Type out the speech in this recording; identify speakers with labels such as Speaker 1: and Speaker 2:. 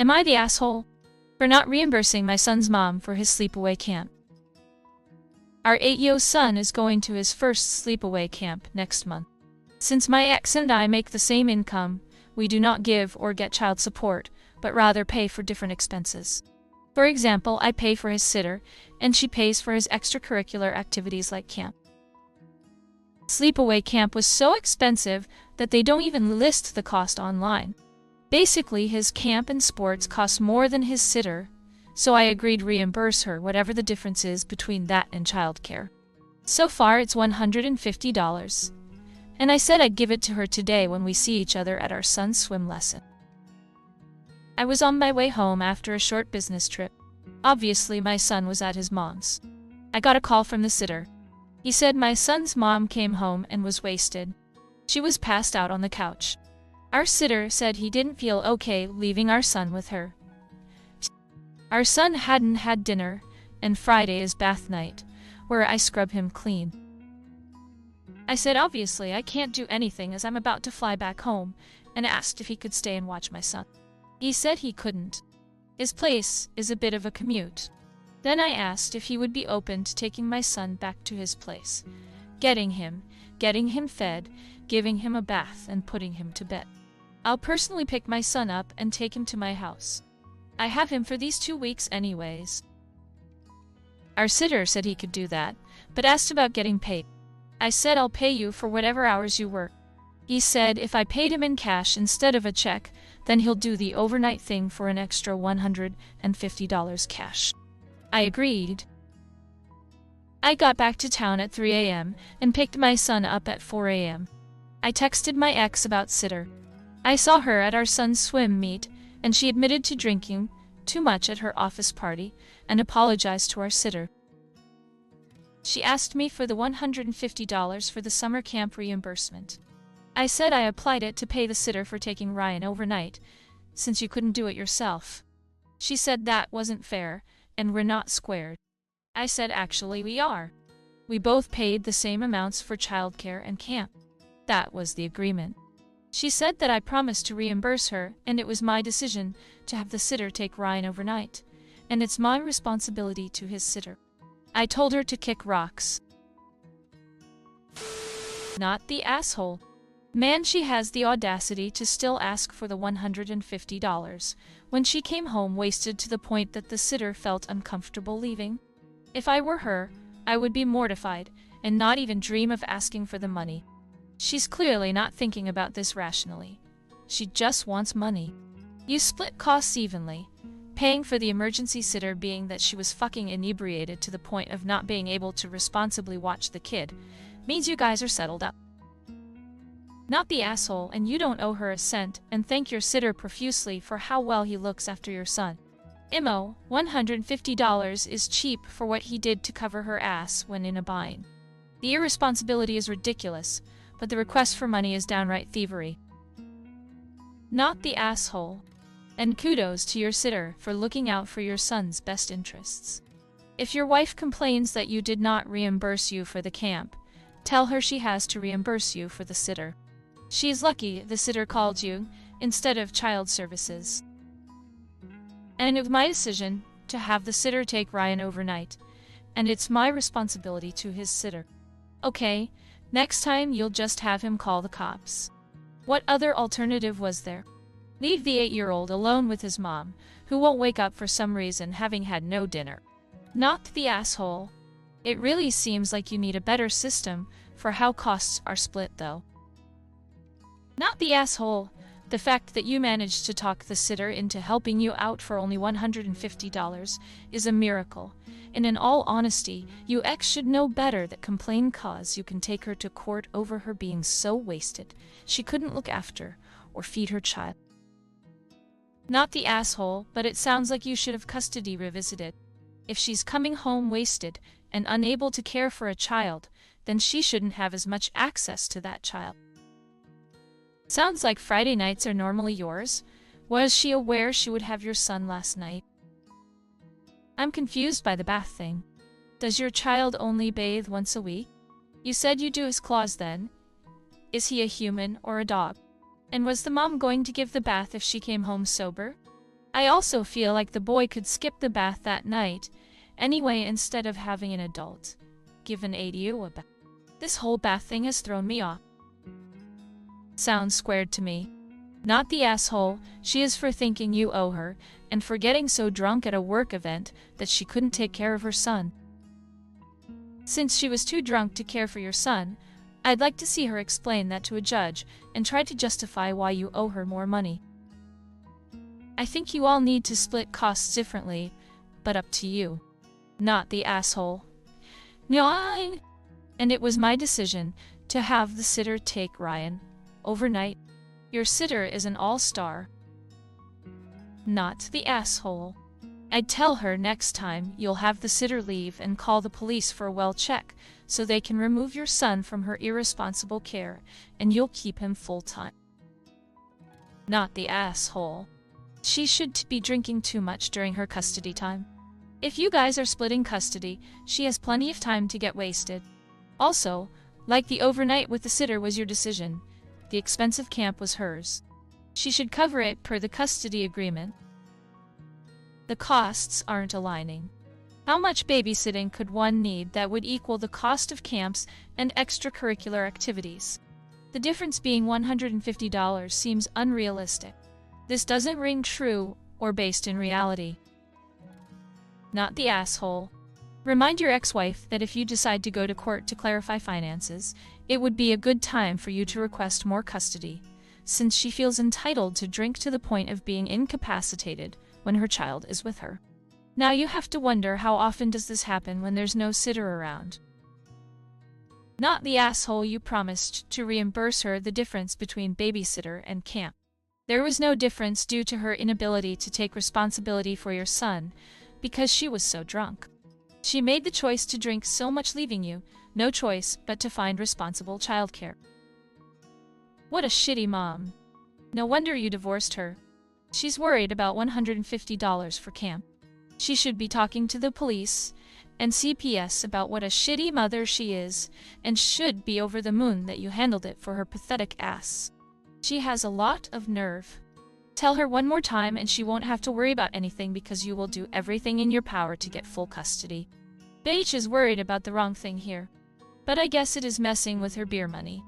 Speaker 1: Am I the asshole for not reimbursing my son's mom for his sleepaway camp? Our 8-year-old son is going to his first sleepaway camp next month. Since my ex and I make the same income, we do not give or get child support, but rather pay for different expenses. For example, I pay for his sitter, and she pays for his extracurricular activities like camp. Sleepaway camp was so expensive that they don't even list the cost online. Basically, his camp and sports cost more than his sitter, so I agreed to reimburse her whatever the difference is between that and childcare. So far it's $150, and I said I'd give it to her today when we see each other at our son's swim lesson. I was on my way home after a short business trip. Obviously, my son was at his mom's. I got a call from the sitter. He said my son's mom came home and was wasted. She was passed out on the couch. Our sitter said he didn't feel okay leaving our son with her. Our son hadn't had dinner, and Friday is bath night, where I scrub him clean. I said obviously I can't do anything as I'm about to fly back home, and asked if he could stay and watch my son. He said he couldn't. His place is a bit of a commute. Then I asked if he would be open to taking my son back to his place, getting him fed, giving him a bath, and putting him to bed. I'll personally pick my son up and take him to my house. I have him for these 2 weeks anyways. Our sitter said he could do that, but asked about getting paid. I said I'll pay you for whatever hours you work. He said if I paid him in cash instead of a check, then he'll do the overnight thing for an extra $150 cash. I agreed. I got back to town at 3 a.m. and picked my son up at 4 a.m. I texted my ex about sitter. I saw her at our son's swim meet, and she admitted to drinking too much at her office party and apologized to our sitter. She asked me for the $150 for the summer camp reimbursement. I said I applied it to pay the sitter for taking Ryan overnight, since you couldn't do it yourself. She said that wasn't fair, and we're not squared. I said actually we are. We both paid the same amounts for childcare and camp. That was the agreement. She said that I promised to reimburse her, and it was my decision to have the sitter take Ryan overnight, and it's my responsibility to his sitter. I told her to kick rocks. Not the asshole. Man, she has the audacity to still ask for the $150 when she came home wasted to the point that the sitter felt uncomfortable leaving. If I were her, I would be mortified and not even dream of asking for the money. She's clearly not thinking about this rationally. She just wants money. You split costs evenly, paying for the emergency sitter being that she was fucking inebriated to the point of not being able to responsibly watch the kid, means you guys are settled up. Not the asshole, and you don't owe her a cent, and thank your sitter profusely for how well he looks after your son. IMO, $150 is cheap for what he did to cover her ass when in a bind. The irresponsibility is ridiculous, but the request for money is downright thievery. Not the asshole. And kudos to your sitter for looking out for your son's best interests. If your wife complains that you did not reimburse you for the camp, tell her she has to reimburse you for the sitter. She's lucky the sitter called you instead of child services. And it was my decision to have the sitter take Ryan overnight, and it's my responsibility to his sitter. Okay, next time you'll just have him call the cops. What other alternative was there? Leave the 8-year-old alone with his mom, who won't wake up for some reason having had no dinner. Not the asshole. It really seems like you need a better system for how costs are split though. Not the asshole. The fact that you managed to talk the sitter into helping you out for only $150 is a miracle. And in all honesty, you ex should know better that complain cause you can take her to court over her being so wasted she couldn't look after or feed her child. Not the asshole, but it sounds like you should have custody revisited. If she's coming home wasted and unable to care for a child, then she shouldn't have as much access to that child. Sounds like Friday nights are normally yours. Was she aware she would have your son last night? I'm confused by the bath thing. Does your child only bathe once a week? You said you do his claws then. Is he a human or a dog? And was the mom going to give the bath if she came home sober? I also feel like the boy could skip the bath that night anyway instead of having an adult give an ADU a bath. This whole bath thing has thrown me off. Sounds squared to me. Not the asshole she is for thinking you owe her, and for getting so drunk at a work event that she couldn't take care of her son. Since she was too drunk to care for your son, I'd like to see her explain that to a judge and try to justify why you owe her more money. I think you all need to split costs differently, but up to you. Not the asshole. Nine. And it was my decision to have the sitter take Ryan overnight. Your sitter is an all-star. Not the asshole. I'd tell her next time you'll have the sitter leave and call the police for a well check so they can remove your son from her irresponsible care and you'll keep him full-time. Not the asshole. She should be drinking too much during her custody time. If you guys are splitting custody, she has plenty of time to get wasted. Also, like the overnight with the sitter was your decision, the expensive camp was hers. She should cover it per the custody agreement. The costs aren't aligning. How much babysitting could one need that would equal the cost of camps and extracurricular activities? The difference being $150 seems unrealistic. This doesn't ring true or based in reality. Not the asshole. Remind your ex-wife that if you decide to go to court to clarify finances, it would be a good time for you to request more custody, since she feels entitled to drink to the point of being incapacitated when her child is with her. Now you have to wonder, how often does this happen when there's no sitter around? Not the asshole. You promised to reimburse her the difference between babysitter and camp. There was no difference due to her inability to take responsibility for your son because she was so drunk. She made the choice to drink so much, leaving you no choice but to find responsible childcare. What a shitty mom. No wonder you divorced her. She's worried about $150 for camp. She should be talking to the police and CPS about what a shitty mother she is, and should be over the moon that you handled it for her pathetic ass. She has a lot of nerve. Tell her one more time and she won't have to worry about anything because you will do everything in your power to get full custody. Bitch is worried about the wrong thing here. But I guess it is messing with her beer money.